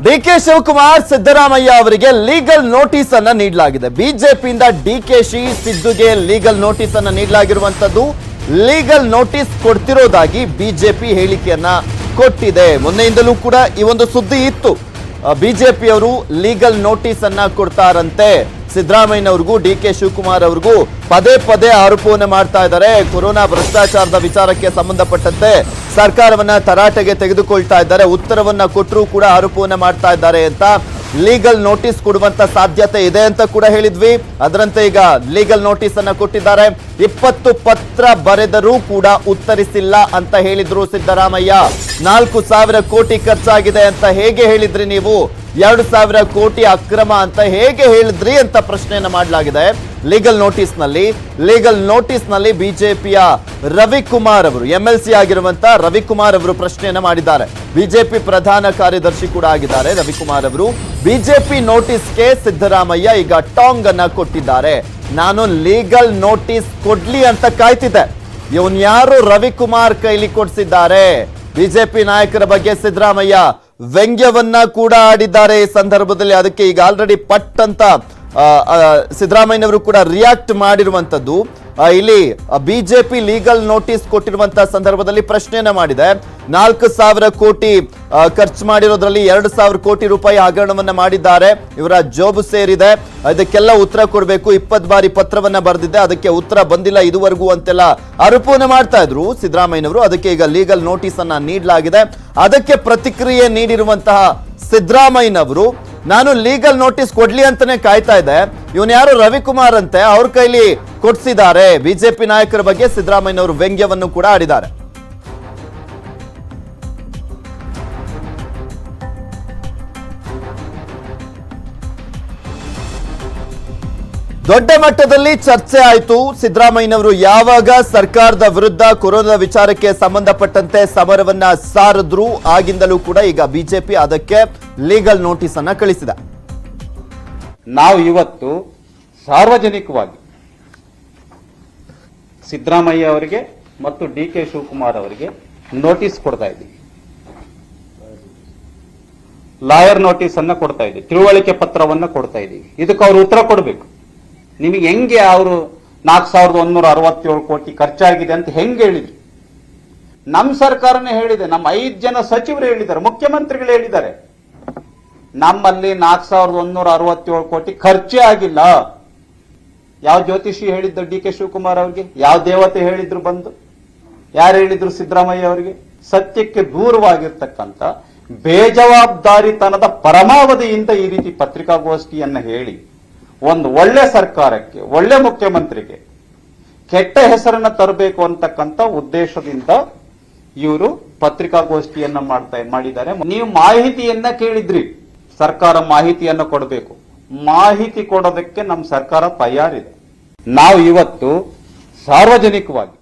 DK Shivakumar Siddaramaiah ಅವರಿಗೆ legal notice ಅನ್ನ ನೀಡಲಾಗಿದೆ. ಬಿಜೆಪಿಯಿಂದ ಡಿಕೆಶಿ ಸಿದ್ದುಗೆ ಲೀಗಲ್ ನೋಟಿಸ್ ಅನ್ನ ನೀಡಲಾಗಿರುವಂತದ್ದು. ಲೀಗಲ್ ನೋಟಿಸ್ ಕೊಡ್ತಿರೋದಾಗಿ ಬಿಜೆಪಿ ಹೇಳಿಕೆಯನ್ನ ಕೊಟ್ಟಿದೆ. ಮೊನ್ನೆಯಿಂದಲೂ ಕೂಡ ಈ ಒಂದು ಸುದ್ದಿ ಇತ್ತು. ಬಿಜೆಪಿಯವರು ಲೀಗಲ್ ನೋಟಿಸ್ ಅನ್ನ ಕೊಡ್ತಾರಂತೆ ಸಿದ್ದರಾಮಯ್ಯನವ್ರಿಗೂ ಡಿಕೆ ಶಿವಕುಮಾರ್ ಅವ್ರಿಗೂ. ಪದೇ ಪದೇ ಆರೋಪವನ್ನು ಮಾಡ್ತಾ ಇದ್ದಾರೆ. ಕೊರೋನಾ ಭ್ರಷ್ಟಾಚಾರದ ವಿಚಾರಕ್ಕೆ ಸಂಬಂಧಪಟ್ಟಂತೆ ಸರ್ಕಾರವನ್ನ ತರಾಟೆಗೆ ತೆಗೆದುಕೊಳ್ತಾ ಇದ್ದಾರೆ. ಉತ್ತರವನ್ನ ಕೊಟ್ಟರೂ ಕೂಡ ಆರೋಪವನ್ನ ಮಾಡ್ತಾ ಇದ್ದಾರೆ ಅಂತ ಲೀಗಲ್ ನೋಟಿಸ್ ಕೊಡುವಂತ ಸಾಧ್ಯತೆ ಇದೆ ಅಂತ ಕೂಡ ಹೇಳಿದ್ವಿ. ಅದರಂತೆ ಈಗ ಲೀಗಲ್ ನೋಟಿಸ್ ಅನ್ನ ಕೊಟ್ಟಿದ್ದಾರೆ. 20 ಪತ್ರ ಬರೆದರೂ ಕೂಡ ಉತ್ತರಿಸಿಲ್ಲ ಅಂತ ಹೇಳಿದ್ರು ಸಿದ್ದರಾಮಯ್ಯ. 4,000 ಕೋಟಿ ಖರ್ಚಾಗಿದೆ ಅಂತ ಹೇಗೆ ಹೇಳಿದ್ರಿ ನೀವು? 2,000 ಕೋಟಿ ಅಕ್ರಮ ಅಂತ ಹೇಗೆ ಹೇಳಿದ್ರಿ ಅಂತ ಪ್ರಶ್ನೆಯನ್ನ ಮಾಡಲಾಗಿದೆ. ಲೀಗಲ್ ನೋಟಿಸ್ ನಲ್ಲಿ ಬಿಜೆಪಿಯ ರವಿಕುಮಾರ್ ಅವರು, MLC ಆಗಿರುವಂತ ರವಿಕುಮಾರ್ ಅವರು ಪ್ರಶ್ನೆಯನ್ನ ಮಾಡಿದ್ದಾರೆ. ಬಿಜೆಪಿ ಪ್ರಧಾನ ಕಾರ್ಯದರ್ಶಿ ಕೂಡ ಆಗಿದ್ದಾರೆ ರವಿಕುಮಾರ್ ಅವರು. ಬಿಜೆಪಿ ನೋಟಿಸ್ಗೆ ಸಿದ್ದರಾಮಯ್ಯ ಈಗ ಟಾಂಗ್ ಅನ್ನ ಕೊಟ್ಟಿದ್ದಾರೆ. ನಾನು ಲೀಗಲ್ ನೋಟಿಸ್ ಕೊಡ್ಲಿ ಅಂತ ಕಾಯ್ತಿದ್ದೆ. ಇವನ್ ಯಾರು ರವಿಕುಮಾರ್ ಕೈಲಿ ಕೊಡಿಸಿದ್ದಾರೆ. ಬಿಜೆಪಿ ನಾಯಕರ ಬಗ್ಗೆ ಸಿದ್ದರಾಮಯ್ಯ ವ್ಯಂಗ್ಯವನ್ನ ಕೂಡ ಆಡಿದ್ದಾರೆ ಈ ಸಂದರ್ಭದಲ್ಲಿ. ಅದಕ್ಕೆ ಈಗ ಆಲ್ರೆಡಿ ಪಟ್ ಅಂತ ಸಿದ್ದರಾಮಯ್ಯನವರು ಕೂಡ ರಿಯಾಕ್ಟ್ ಮಾಡಿರುವಂತದ್ದು. ಇಲ್ಲಿ ಬಿಜೆಪಿ ಲೀಗಲ್ ನೋಟಿಸ್ ಕೊಟ್ಟಿರುವಂತಹ ಸಂದರ್ಭದಲ್ಲಿ ಪ್ರಶ್ನೆಯನ್ನ ಮಾಡಿದೆ. 4,000 ಕೋಟಿ ಖರ್ಚು ಮಾಡಿರೋದ್ರಲ್ಲಿ 2,000 ಕೋಟಿ ರೂಪಾಯಿ ಹಗರಣವನ್ನ ಮಾಡಿದ್ದಾರೆ. ಇವರ ಜೋಬು ಸೇರಿದೆ. ಇದಕ್ಕೆಲ್ಲ ಉತ್ತರ ಕೊಡಬೇಕು. 20 ಬಾರಿ ಪತ್ರವನ್ನ ಬರೆದಿದ್ದೆ, ಅದಕ್ಕೆ ಉತ್ತರ ಬಂದಿಲ್ಲ ಇದುವರೆಗೂ ಅಂತೆಲ್ಲ ಆರೋಪವನ್ನ ಮಾಡ್ತಾ ಇದ್ರು ಸಿದ್ದರಾಮಯ್ಯನವರು. ಅದಕ್ಕೆ ಈಗ ಲೀಗಲ್ ನೋಟಿಸ್ ಅನ್ನ ನೀಡಲಾಗಿದೆ. ಅದಕ್ಕೆ ಪ್ರತಿಕ್ರಿಯೆ ನೀಡಿರುವಂತಹ ಸಿದ್ದರಾಮಯ್ಯನವರು, ನಾನು ಲೀಗಲ್ ನೋಟಿಸ್ ಕೊಡ್ಲಿ ಅಂತಾನೆ ಕಾಯ್ತಾ ಇದ್ದೆ. ಇವನ್ ಯಾರು ರವಿಕುಮಾರ್ ಅಂತೆ, ಅವ್ರ ಕೈಲಿ ಕೊಡ್ಸಿದ್ದಾರೆ. ಬಿಜೆಪಿ ನಾಯಕರ ಬಗ್ಗೆ ಸಿದ್ದರಾಮಯ್ಯನವರು ವ್ಯಂಗ್ಯವನ್ನು ಕೂಡ ಆಡಿದ್ದಾರೆ. ದೊಡ್ಡ ಮಟ್ಟದಲ್ಲಿ ಚರ್ಚೆ ಆಯಿತು. ಸಿದ್ದರಾಮಯ್ಯನವರು ಯಾವಾಗ ಸರ್ಕಾರದ ವಿರುದ್ಧ ಕೊರೋನಾ ವಿಚಾರಕ್ಕೆ ಸಂಬಂಧಪಟ್ಟಂತೆ ಸಮರವನ್ನ ಸಾರಿದ್ರು, ಆಗಿಂದಲೂ ಕೂಡ ಈಗ ಬಿಜೆಪಿ ಅದಕ್ಕೆ ಲೀಗಲ್ ನೋಟಿಸ್ ಅನ್ನ ಕಳಿಸಿದೆ. ನಾವು ಇವತ್ತು ಸಾರ್ವಜನಿಕವಾಗಿ ಸಿದ್ದರಾಮಯ್ಯ ಅವರಿಗೆ ಮತ್ತು ಡಿಕೆ ಶಿವಕುಮಾರ್ ಅವರಿಗೆ ನೋಟಿಸ್ ಕೊಡ್ತಾ ಇದ್ದೀವಿ. ಲಾಯರ್ ನೋಟಿಸ್ ಅನ್ನ ಕೊಡ್ತಾ ಇದ್ದೀವಿ. ತಿಳುವಳಿಕೆ ಪತ್ರವನ್ನ ಕೊಡ್ತಾ ಇದ್ದೀವಿ. ಇದಕ್ಕೆ ಅವರು ಉತ್ತರ ಕೊಡಬೇಕು. ನಿಮಗೆ ಹೆಂಗೆ ಅವರು 4,167 ಕೋಟಿ ಖರ್ಚಾಗಿದೆ ಅಂತ ಹೆಂಗೆ ಹೇಳಿದ್ರು? ನಮ್ಮ ಸರ್ಕಾರನೇ ಹೇಳಿದೆ, ನಮ್ಮ 5 ಜನ ಸಚಿವರು ಹೇಳಿದ್ದಾರೆ, ಮುಖ್ಯಮಂತ್ರಿಗಳು ಹೇಳಿದ್ದಾರೆ, ನಮ್ಮಲ್ಲಿ 4,167 ಕೋಟಿ ಖರ್ಚೇ ಆಗಿಲ್ಲ. ಯಾವ ಜ್ಯೋತಿಷಿ ಹೇಳಿದ್ದು ಡಿಕೆ ಶಿವಕುಮಾರ್ ಅವರಿಗೆ? ಯಾವ ದೇವತೆ ಹೇಳಿದ್ರು ಬಂದು? ಯಾರು ಹೇಳಿದ್ರು ಸಿದ್ದರಾಮಯ್ಯ ಅವರಿಗೆ? ಸತ್ಯಕ್ಕೆ ದೂರವಾಗಿರ್ತಕ್ಕಂಥ ಬೇಜವಾಬ್ದಾರಿತನದ ಪರಮಾವಧಿಯಿಂದ ಈ ರೀತಿ ಪತ್ರಿಕಾಗೋಷ್ಠಿಯನ್ನ ಹೇಳಿ ಒಂದು ಒಳ್ಳೆ ಸರ್ಕಾರಕ್ಕೆ, ಒಳ್ಳೆ ಮುಖ್ಯಮಂತ್ರಿಗೆ ಕೆಟ್ಟ ಹೆಸರನ್ನ ತರಬೇಕು ಅಂತಕ್ಕಂಥ ಉದ್ದೇಶದಿಂದ ಇವರು ಪತ್ರಿಕಾಗೋಷ್ಠಿಯನ್ನ ಮಾಡಿದ್ದಾರೆ. ನೀವು ಮಾಹಿತಿಯನ್ನ ಕೇಳಿದ್ರಿ, ಸರ್ಕಾರ ಮಾಹಿತಿಯನ್ನ ಕೊಡಬೇಕು. ಮಾಹಿತಿ ಕೊಡೋದಕ್ಕೆ ನಮ್ಮ ಸರ್ಕಾರ ತಯಾರಿದೆ. ನಾವು ಇವತ್ತು ಸಾರ್ವಜನಿಕವಾಗಿ